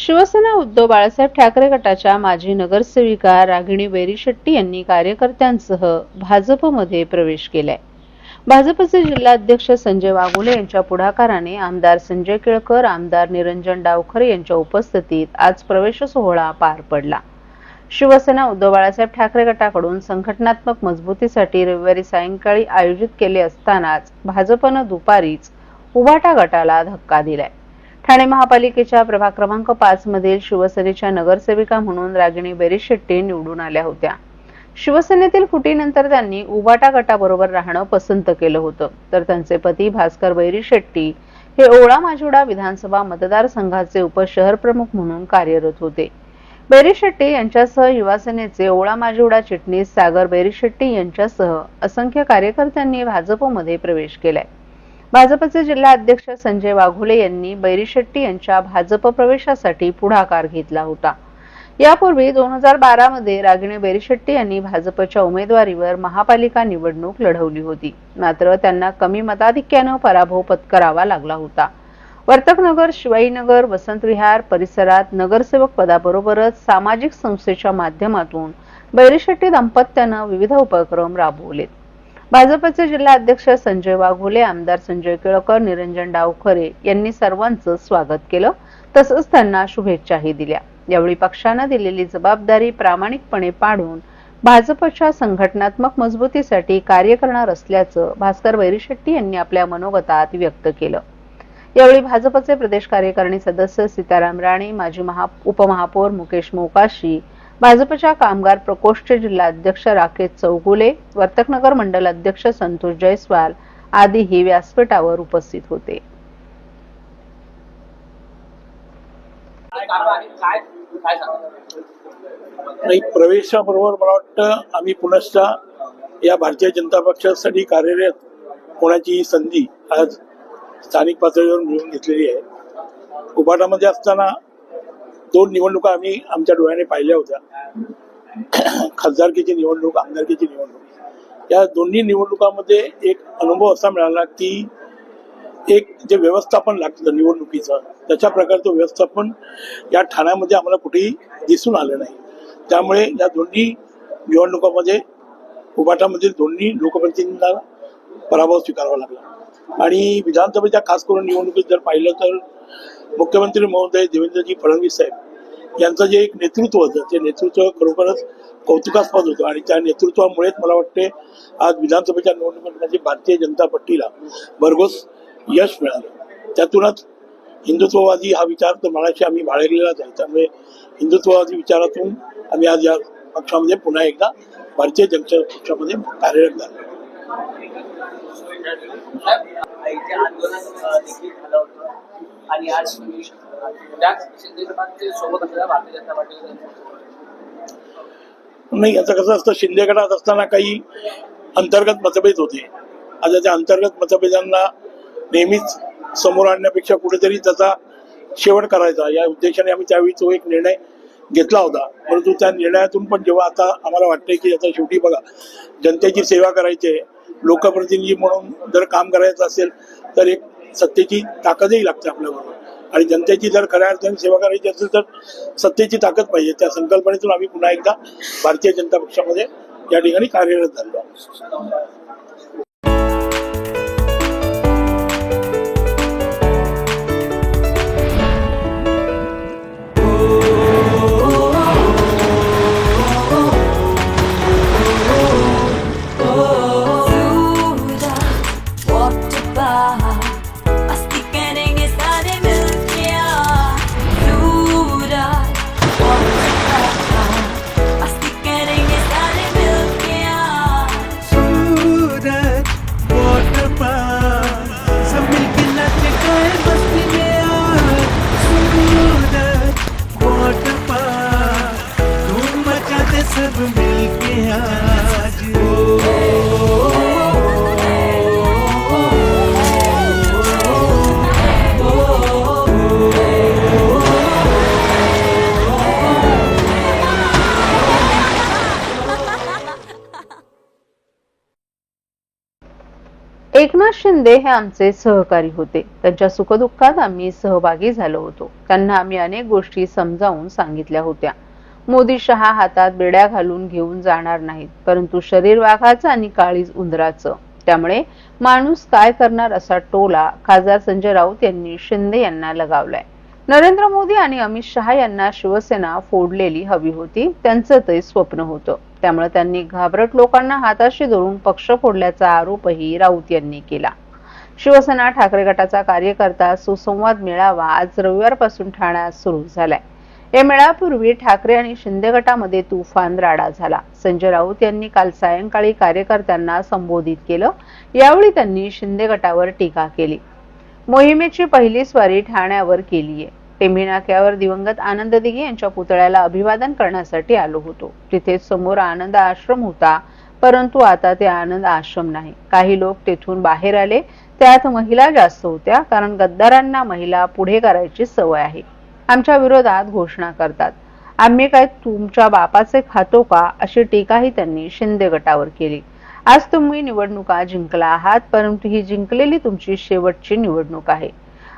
शिवसेना उद्धव बाळासाहेब ठाकरे गटाच्या माजी नगरसेविका रागिणी बेरीशेट्टी यांनी कार्यकर्त्यांसह भाजपमध्ये प्रवेश केलाय. भाजपचे जिल्हाध्यक्ष संजय वाघोले यांच्या पुढाकाराने आमदार संजय केळकर, आमदार निरंजन डावखरे यांच्या उपस्थितीत आज प्रवेश सोहळा पार पडला. शिवसेना उद्धव बाळासाहेब ठाकरे गटाकडून संघटनात्मक मजबूतीसाठी रविवारी सायंकाळी आयोजित केले असतानाच भाजपनं दुपारीच उभाटा गटाला धक्का दिलाय. ठाणे महापालिकेच्या प्रभाग क्रमांक 5 मधील शिवसेनेच्या नगरसेविका म्हणून रागिणी बेरीशेट्टी निवडून आल्या होत्या. शिवसेनेतील फुटीनंतर त्यांनी उभाटा गटाबरोबर राहणं पसंत केलं होतं, तर त्यांचे पती भास्कर बेरीशेट्टी हे ओळा माजिवडा विधानसभा मतदारसंघाचे उपशहर प्रमुख म्हणून कार्यरत होते. बेरीशेट्टी यांच्यासह युवासेनेचे ओळा माजिवडा चिटणीस सागर बेरीशेट्टी यांच्यासह असंख्य कार्यकर्त्यांनी भाजपमध्ये प्रवेश केलाय. भाजपचे जिल्हाध्यक्ष संजय वाघोले यांनी बेरीशेट्टी यांच्या भाजप प्रवेशासाठी पुढाकार घेतला होता. यापूर्वी 2012 मध्ये रागिणी बेरीशेट्टी यांनी भाजपच्या उमेदवारीवर महापालिका निवडणूक लढवली होती, मात्र त्यांना कमी मताधिक्यानं पराभव पत्करावा लागला होता. वर्तकनगर, शिवाईनगर, वसंत विहार परिसरात नगरसेवक पदाबरोबरच सामाजिक संस्थेच्या माध्यमातून बेरीशेट्टी दाम्पत्यानं विविध उपक्रम राबवलेत. भाजपचे जिल्हाध्यक्ष संजय वाघोले, आमदार संजय केळकर, निरंजन डावखरे यांनी सर्वांचं स्वागत केलं, तसंच त्यांना शुभेच्छाही दिल्या. यावेळी पक्षानं दिलेली जबाबदारी प्रामाणिकपणे पाडून भाजपच्या संघटनात्मक मजबूतीसाठी कार्य करणार असल्याचं भास्कर बेरीशेट्टी यांनी आपल्या मनोगतात व्यक्त केलं. यावेळी भाजपचे प्रदेश कार्यकारिणी सदस्य सीताराम राणे, माजी उपमहापौर मुकेश मोकाशी, भाजपच्या कामगार प्रकोष्ठचे जिल्हाध्यक्ष राकेश चौगुले, वर्तकनगर मंडल अध्यक्ष संतोष जयस्वाल आदीही व्यासपीठावर उपस्थित होते. प्रवेशाबरोबर मला वाटतं आम्ही पुनश्च या भारतीय जनता पक्षासाठी कार्यरत होण्याची संधी आज स्थानिक पातळीवर मिळवून घेतलेली आहे. उभाटामध्ये असताना 2 निवडणुका आम्ही आमच्या डोळ्याने पाहिल्या होत्या, खासदारकीची निवडणूक, आमदारकीची निवडणूक. या दोन्ही निवडणुकांमध्ये एक अनुभव असा मिळाला की एक जे व्यवस्थापन लागतं निवडणुकीचं, त्याच्या प्रकारचं व्यवस्थापन या ठाण्यामध्ये आम्हाला कुठेही दिसून आलं नाही. त्यामुळे या दोन्ही निवडणुकांमध्ये उभाटामधील दोन्ही लोकप्रतिनिधींना पराभव स्वीकारावा लागला. आणि विधानसभेच्या खास करून निवडणुकीत जर पाहिलं तर मुख्यमंत्री महोदय देवेंद्रजी फडणवीस साहेब यांचं जे एक नेतृत्व होतं, ते नेतृत्व खरोखरच कौतुकास्पद होतं. आणि त्या नेतृत्वामुळेच मला वाटते आज विधानसभेच्या निवडणुकीमध्ये भारतीय जनता पार्टीला भरघोस यश मिळालं. त्यातूनच हिंदुत्ववादी हा विचार तर मनाशी आम्ही बाळगलेलाच आहे. त्यामुळे हिंदुत्ववादी विचारातून आम्ही आज या पक्षामध्ये पुन्हा एकदा भारतीय जनता पक्षामध्ये कार्यरत झालो. आणि आज नाही, याचं कसं असतं, शिंदे गटात असताना काही अंतर्गत मतभेद होते. आता त्या अंतर्गत मतभेदांना नेहमीच समोर आणण्यापेक्षा कुठेतरी त्याचा शेवट करायचा या उद्देशाने आम्ही त्यावेळी तो एक निर्णय घेतला होता. परंतु त्या निर्णयातून पण जेव्हा आता आम्हाला वाटतंय की आता शेवटी बघा, जनतेची सेवा करायची आहे, लोकप्रतिनिधी म्हणून जर काम करायचं असेल तर एक सत्तेची ताकदही लागते आपल्याबरोबर. आणि जनतेची जर खऱ्या अर्थाने सेवा करायची असेल तर सत्तेची ताकद पाहिजे. त्या संकल्पनेतून आम्ही पुन्हा एकदा भारतीय जनता पक्षामध्ये या ठिकाणी कार्यरत झालो. सब मिलके आज एकनाथ शिंदे हे आमचे सहकारी होते. त्यांच्या सुखदुःखात आम्ही सहभागी झालो होतो. त्यांना आम्ही अनेक गोष्टी समजावून सांगितल्या होत्या. मोदी शहा हातात बेड्या घालून घेऊन जाणार नाहीत, परंतु शरीर वाघाचं आणि काळीज उंदराचं. त्यामुळे माणूस काय करणार असा टोला खासदार संजय राऊत यांनी शिंदे यांना लगावलाय. नरेंद्र मोदी आणि अमित शहा यांना शिवसेना फोडलेली हवी होती, त्यांचं ते स्वप्न होतं. त्यामुळे त्यांनी घाबरट लोकांना हाताशी धरून पक्ष फोडल्याचा आरोपही राऊत यांनी केला. शिवसेना ठाकरे गटाचा कार्यकर्ता सुसंवाद मेळावा आज रविवारपासून ठाण्यात सुरू झालाय. या मेळाव्यापूर्वी ठाकरे आणि शिंदे गटामध्ये तुफान राडा झाला. संजय राऊत यांनी काल सायंकाळी कार्यकर्त्यांना संबोधित केलं. यावेळी त्यांनी शिंदे गटावर टीका केली. मोहिमेची पहिली स्वारी ठाण्यावर केलीये. टेंभी नाक्यावर दिवंगत आनंद दिघे यांच्या पुतळ्याला अभिवादन करण्यासाठी आलो होतो. तिथेच समोर आनंद आश्रम होता, परंतु आता ते आनंद आश्रम नाही. काही लोक तेथून बाहेर आले, त्यात महिला जास्त होत्या, कारण गद्दारांना महिला पुढे करायची सवय आहे. आमच्या विरोधात घोषणा करतात. आम्ही काय तुमच्या बापाचे खातो का, अशी टीकाही त्यांनी शिंदे गटावर केली. आज तुम्ही निवडणुका जिंकला आहात, परंतु ही जिंकलेली तुमची शेवटची निवडणूक आहे.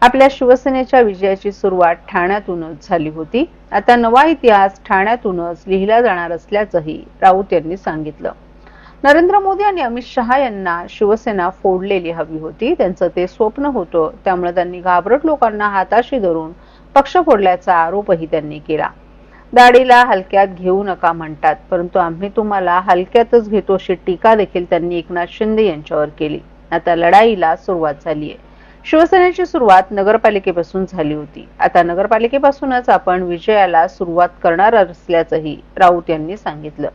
आपल्या शिवसेनेच्या विजयाची सुरुवात ठाण्यातूनच झाली होती. आता नवा इतिहास ठाण्यातूनच लिहिला जाणार असल्याचंही राऊत यांनी सांगितलं. नरेंद्र मोदी आणि अमित शहा यांना शिवसेना फोडलेली हवी होती, त्यांचं ते स्वप्न होतं. त्यामुळे त्यांनी घाबरट लोकांना हाताशी धरून पक्ष फोडल्याचा आरोपही त्यांनी केला. दाढीला हलक्यात घेऊ नका म्हणतात, परंतु आम्ही तुम्हाला हलक्यातच घेतो, अशी टीका देखील त्यांनी एकनाथ शिंदे यांच्यावर केली. आता लढाईला सुरुवात झालीय. शिवसेनेची सुरुवात नगरपालिकेपासून झाली होती. आता नगरपालिकेपासूनच आपण विजयाला सुरुवात करणार असल्याचंही राऊत यांनी सांगितलं.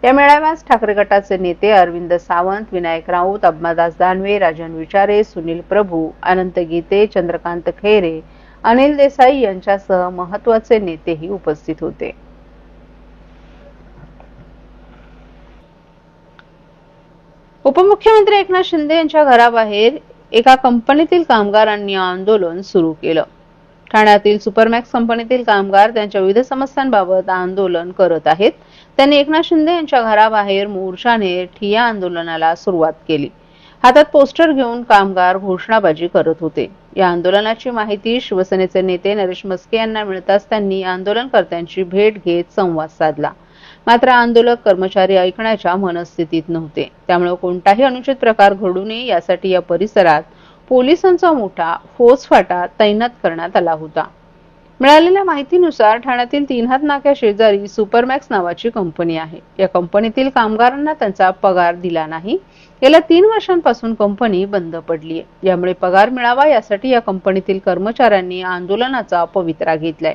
या मेळाव्यास ठाकरे गटाचे नेते अरविंद सावंत, विनायक राऊत, अंबादास दानवे, राजन विचारे, सुनील प्रभू, अनंत गीते, चंद्रकांत खैरे, अनिल देसाई यांच्यासह महत्वाचे नेतेही उपस्थित होते. उपमुख्यमंत्री एकनाथ शिंदे यांच्या घराबाहेर एका कंपनीतील कामगारांनी आंदोलन सुरू केलं. ठाण्यातील सुपरमॅक्स कंपनीतील कामगार त्यांच्या विविध समस्यांबाबत आंदोलन करत आहेत. त्यांनी एकनाथ शिंदे यांच्या घराबाहेर मोर्चाने ठिय्या आंदोलनाला सुरुवात केली. हातात पोस्टर घेऊन कामगार घोषणाबाजी करत होते. या आंदोलनाची माहिती शिवसेनेचे नेते नरेश मस्के यांना मिळताच त्यांनी आंदोलनकर्त्यांची भेट घेत संवाद साधला. मात्र आंदोलक कर्मचारी ऐकण्याच्या मनस्थितीत नव्हते. त्यामुळे कोणताही अनुचित प्रकार घडू नये यासाठी या परिसरात पोलिसांचा मोठा फौजफाटा तैनात करण्यात आला होता. मिळालेल्या माहितीनुसार ठाण्यातील 3 हात नाक्या शेजारी सुपरमॅक्स नावाची कंपनी आहे. या कंपनीतील कामगारांना त्यांचा पगार दिला नाही. गेल्या 3 वर्षांपासून कंपनी बंद पडली आहे. यामुळे पगार मिळावा यासाठी या कंपनीतील कर्मचाऱ्यांनी आंदोलनाचा पवित्रा घेतलाय.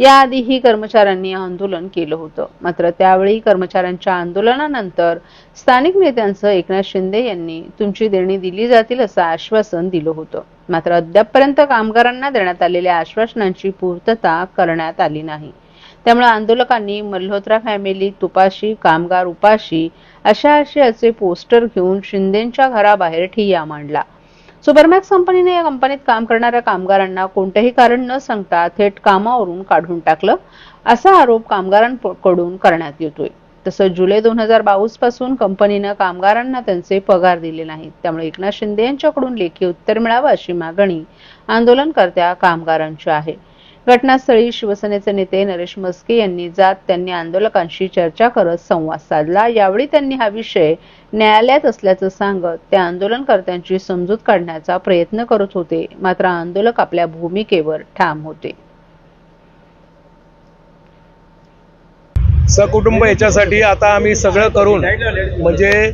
याआधीही कर्मचाऱ्यांनी आंदोलन केलं होतं. मात्र त्यावेळी कर्मचाऱ्यांच्या आंदोलनानंतर स्थानिक नेत्यांसह एकनाथ शिंदे यांनी तुमची देणी दिली जातील असं आश्वासन दिलं होतं. मात्र अद्यापपर्यंत कामगारांना देण्यात आलेल्या आश्वासनांची पूर्तता करण्यात आली नाही. त्यामुळे आंदोलकांनी मल्होत्रा फॅमिली तुपाशी, कामगार उपाशी अशा आशयाचे पोस्टर घेऊन शिंदेंच्या घराबाहेर ठिय्या मांडला. सुपरमॅक्स कंपनीने या कंपनीत काम करणाऱ्या कामगारांना कोणतेही कारण न सांगता थेट कामावरून काढून टाकलं, असा आरोप कामगारांकडून करण्यात येतोय. तसंच जुलै 2022 पासून कंपनीनं कामगारांना त्यांचे पगार दिले नाहीत. त्यामुळे एकनाथ शिंदे यांच्याकडून लेखी उत्तर मिळावं अशी मागणी आंदोलनकर्त्या कामगारांची आहे. घटनास्थळी शिवसेनेचे नेते नरेश मस्के यांनी जात त्यांनी आंदोलकांशी चर्चा करत संवाद साधला. यावेळी त्यांनी हा विषय न्यायालयात असल्याचं सांगत त्या आंदोलनकर्त्यांची समजूत काढण्याचा प्रयत्न करत होते. मात्र आंदोलक आपल्या भूमिकेवर ठाम होते. सकुटुंब याच्यासाठी आता आम्ही सगळं करून म्हणजे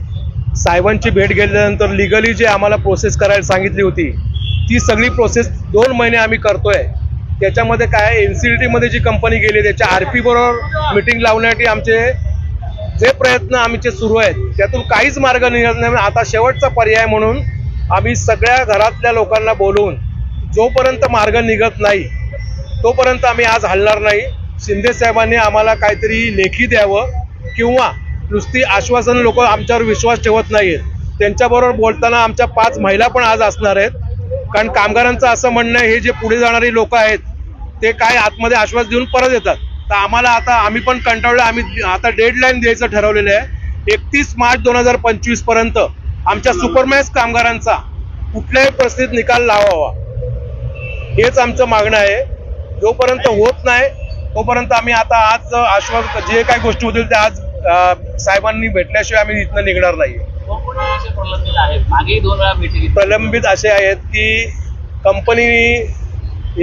साहेबांची भेट घेतल्यानंतर लिगली जे आम्हाला प्रोसेस करायला सांगितली होती ती सगळी प्रोसेस 2 महिने आम्ही करतोय. त्याच्यामध्ये काय NCDT मध्ये जी कंपनी गेली त्याच्या RP बरोबर मीटिंग लावण्यासाठी आमचे जे प्रयत्न आमचे सुरू आहेत त्यातून काहीच मार्ग निघत नाही. आता शेवटचा पर्याय म्हणून आम्ही सगळ्या घरातल्या लोकांना बोलवून जोपर्यंत मार्ग निघत नाही तोपर्यंत आम्ही आज हलणार नाही. शिंदे साहेबांनी आम्हाला काहीतरी लेखी द्यावं किंवा नुसती आश्वासन, लोक आमच्यावर विश्वास ठेवत नाहीत. त्यांच्याबरोबर बोलताना आमच्या 5 महिला पण आज असणार आहेत. कारण कामगारांचं असं म्हणणं आहे हे जे पुढे जाणारी लोक आहेत ते काय आतमध्ये आश्वास देऊन परत येतात. तर आम्हाला आता आम्ही पण कंटाळलो. आम्ही आता डेडलाईन द्यायचं ठरवलेलं आहे. 31 मार्च 2025 पर्यंत आमच्या सुपरमॅक्स कामगारांचा कुठल्याही परिस्थितीत निकाल लावावा, हेच आमचं मागणं आहे. जोपर्यंत होत नाही तोपर्यंत आम्ही आता आज आश्वासन जे काही गोष्टी होतील त्या आज साहेबांनी भेटल्याशिवाय आम्ही इथनं निघणार नाही. कोणकोणते विषय प्रलंबित आहेत? मागेही 2 वेळा भेटी घेतल्या. प्रलंबित असे आहेत की कंपनी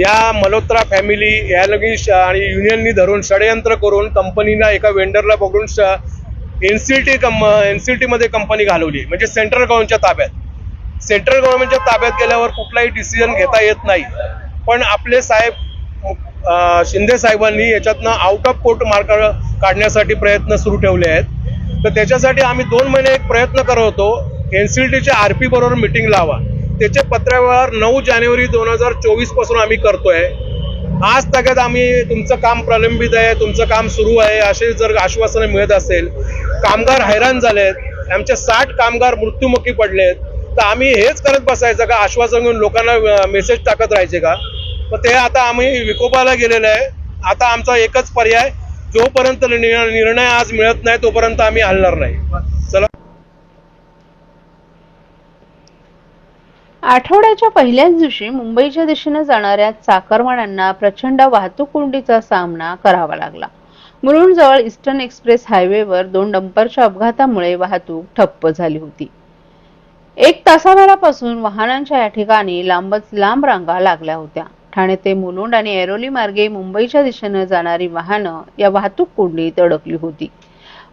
या मल्होत्रा फॅमिली या आणि युनियननी धरून षडयंत्र करून कंपनीला एका वेंडरला पकडून एनसीटी मध्ये कंपनी घालवली, म्हणजे सेंट्रल गव्हर्नमेंटच्या ताब्यात. सेंट्रल गव्हर्नमेंटच्या ताब्यात गेल्यावर कुठलाही डिसिजन घेता येत नाही. पण आपले साहेब शिंदे साहेबांनी याच्यातनं आउट ऑफ कोर्ट मार्ग काढण्यासाठी प्रयत्न सुरू ठेवले आहेत. तर त्याच्यासाठी आम्ही 2 महिने एक प्रयत्न करत होतो. एनसीटीच्या आरपी बरोबर मिटिंग लावा, त्याचे पत्रव्यवहार 9 जानेवारी 2024 पासून आम्ही करतोय. आज तगात आम्ही तुमचं काम प्रलंबित आहे, तुमचं काम सुरू आहे असे जर आश्वासनं मिळत असेल, कामगार हैराण झालेत, आमचे 60 कामगार मृत्युमुखी पडलेत, तर आम्ही हेच करत बसायचं का? आश्वासन घेऊन लोकांना मेसेज टाकत राहायचे का? तर ते आता आम्ही विकोपाला गेलेलं आहे. आता आमचा एकच पर्याय, जोपर्यंत निर्णय आज मिळत नाही तोपर्यंत आम्ही हलणार नाही. चला. आठवड्याच्या पहिल्याच दिवशी मुंबईच्या दिशेने जाणाऱ्या चाकरमान्यांना प्रचंड वाहतूक कोंडीचा सामना करावा लागला. मुलुंडजवळ ईस्टर्न एक्सप्रेस हायवेवर 2 डंपरच्या अपघातामुळे वाहतूक ठप्प झाली होती. 1 तासाभरापासून वाहनांच्या या ठिकाणी लांबच लांब रांगा लागल्या होत्या. ठाणे ते मुलुंड आणि ऐरोली मार्गे मुंबईच्या दिशेने जाणारी वाहनं या वाहतूक कोंडीत अडकली होती.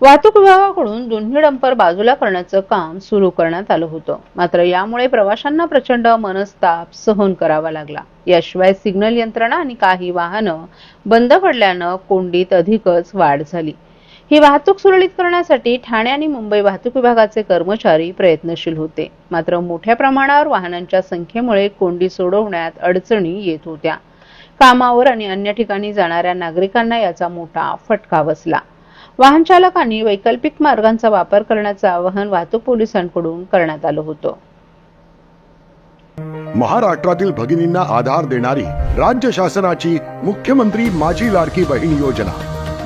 वाहतूक विभागाकडून दोन्ही डंपर बाजूला करण्याचं काम सुरू करण्यात आलं होतं. मात्र यामुळे प्रवाशांना प्रचंड मनस्ताप सहन करावा लागला. याशिवाय सिग्नल यंत्रणा आणि काही वाहनं बंद पडल्यानं कोंडीत अधिकच वाढ झाली. ही वाहतूक सुरळीत करण्यासाठी ठाणे आणि मुंबई वाहतूक विभागाचे कर्मचारी प्रयत्नशील होते. मात्र मोठ्या प्रमाणावर वाहनांच्या संख्येमुळे कोंडी सोडवण्यात अडचणी येत होत्या. कामावर आणि अन्य ठिकाणी जाणाऱ्या नागरिकांना याचा मोठा फटका बसला. वाहन चालकांनी वैकल्पिक मार्गांचा वापर करण्याचं आवाहन वाहतूक पोलिसांकडून करण्यात आलं होतं. महाराष्ट्रातील भगिनींना आधार देणारी राज्य शासनाची मुख्यमंत्री माझी लाडकी बहीण योजना.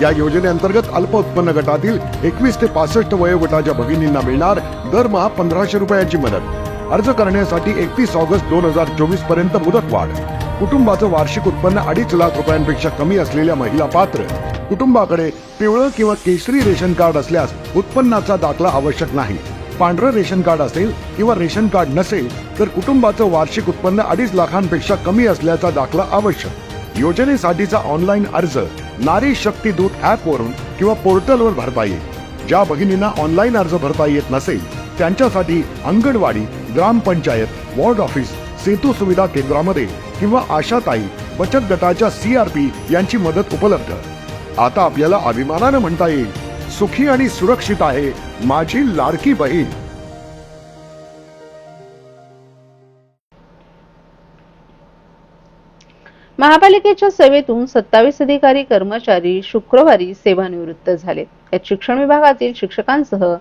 या योजनेअंतर्गत अल्प उत्पन्न गटातील 21 ते 65 वयोगटाच्या भगिनींना मिळणार दरमहा 1500 रुपयाची मदत. अर्ज करण्यासाठी 31 ऑगस्ट 2024 पर्यंत मुदतवाढ. कुटुंबाचं वार्षिक उत्पन्न 2.5 लाख रुपयांपेक्षा कमी असलेल्या महिला पात्र. कुटुंबाकडे पिवळं किंवा केशरी रेशन कार्ड असल्यास उत्पन्नाचा दाखला आवश्यक नाही. पांढरं रेशन कार्ड असेल किंवा रेशन कार्ड नसेल तर कुटुंबाचं वार्षिक उत्पन्न 2.5 लाखांपेक्षा कमी असल्याचा दाखला आवश्यक. योजनेसाठीचा ऑनलाईन अर्ज नारी शक्ती दूत ऍप वरून किंवा पोर्टलवर भरता येईल. ज्या भगिनींना ऑनलाईन अर्ज भरता येत नसेल त्यांच्यासाठी अंगणवाडी, ग्रामपंचायत, वॉर्ड ऑफिस, सेतू सुविधा केंद्रामध्ये किंवा आशाताई बचत गटाच्या CRP यांची मदत उपलब्ध. आता आपल्याला अभिमानानं म्हणता येईल, सुखी आणि सुरक्षित आहे माझी लाडकी बहीण. महापालिकेच्या सेवेतून 27 अधिकारी कर्मचारी शुक्रवारी सेवानिवृत्त झाले. यात शिक्षण विभागातील शिक्षकांसह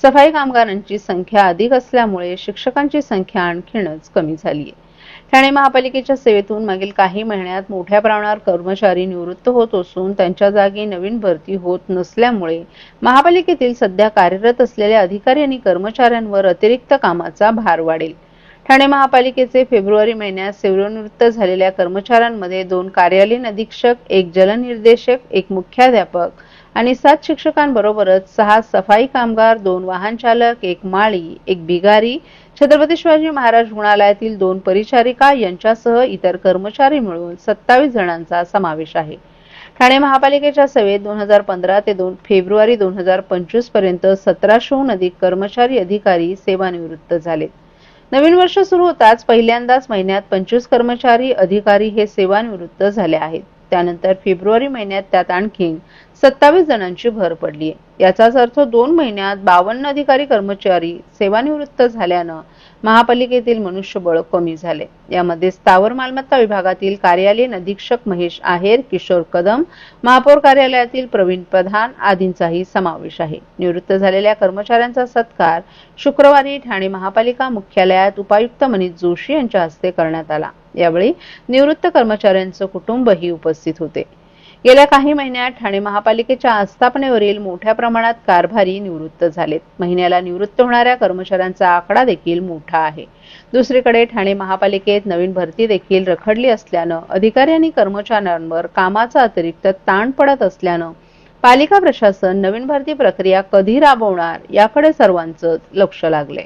सफाई कामगारांची संख्या अधिक असल्यामुळे शिक्षकांची संख्या आणखीनच कमी झाली आहे. ठाणे महापालिकेच्या सेवेतून मागील काही महिन्यात मोठ्या प्रमाणावर कर्मचारी निवृत्त होत असून त्यांच्या जागी नवीन भरती होत नसल्यामुळे महापालिकेतील सध्या कार्यरत असलेल्या अधिकारी आणि कर्मचाऱ्यांवर अतिरिक्त कामाचा भार वाढेल. ठाणे महापालिकेचे फेब्रुवारी महिन्यात सेवानिवृत्त झालेल्या कर्मचाऱ्यांमध्ये 2 कार्यालयीन अधीक्षक, 1 जलनिर्देशक, 1 मुख्याध्यापक आणि 7 शिक्षकांबरोबरच 6 सफाई कामगार, 2 वाहन चालक, 1 माळी, 1 बिगारी, छत्रपती शिवाजी महाराज रुग्णालयातील 2 परिचारिका यांच्यासह इतर कर्मचारी मिळून 27 जणांचा समावेश आहे. ठाणे महापालिकेच्या सेवेत 2015 ते फेब्रुवारी 2025 पर्यंत 1700हून अधिक कर्मचारी अधिकारी सेवानिवृत्त झाले. नवीन वर्ष सुरू होताच पहिल्यांदाच महिन्यात 25 कर्मचारी अधिकारी हे सेवानिवृत्त झाले आहेत. त्यानंतर फेब्रुवारी महिन्यात त्यात आणखी 27 जणांची भर पडली आहे. याचाच अर्थ 2 महिन्यात 52 अधिकारी कर्मचारी सेवानिवृत्त झाल्यानं महापालिकेतील मनुष्यबळ कमी झाले. यामध्ये स्थावर मालमत्ता विभागातील कार्यालयीन अधीक्षक महेश आहेर, किशोर कदम, महापौर कार्यालयातील प्रवीण प्रधान आदींचाही समावेश आहे. निवृत्त झालेल्या कर्मचाऱ्यांचा सत्कार शुक्रवारी ठाणे महापालिका मुख्यालयात उपायुक्त मनीष जोशी यांच्या हस्ते करण्यात आला. यावेळी निवृत्त कर्मचाऱ्यांचं कुटुंबही उपस्थित होते. गेल्या काही महिन्यात ठाणे महापालिकेच्या आस्थापनेवरील मोठ्या प्रमाणात कारभारी निवृत्त झालेत. महिन्याला निवृत्त होणाऱ्या कर्मचाऱ्यांचा आकडा देखील मोठा आहे. दुसरीकडे ठाणे महापालिकेत नवीन भरती देखील रखडली असल्यानं अधिकारी आणि कर्मचाऱ्यांवर कामाचा अतिरिक्त ताण पडत असल्यानं पालिका प्रशासन नवीन भरती प्रक्रिया कधी राबवणार याकडे सर्वांचं लक्ष लागले.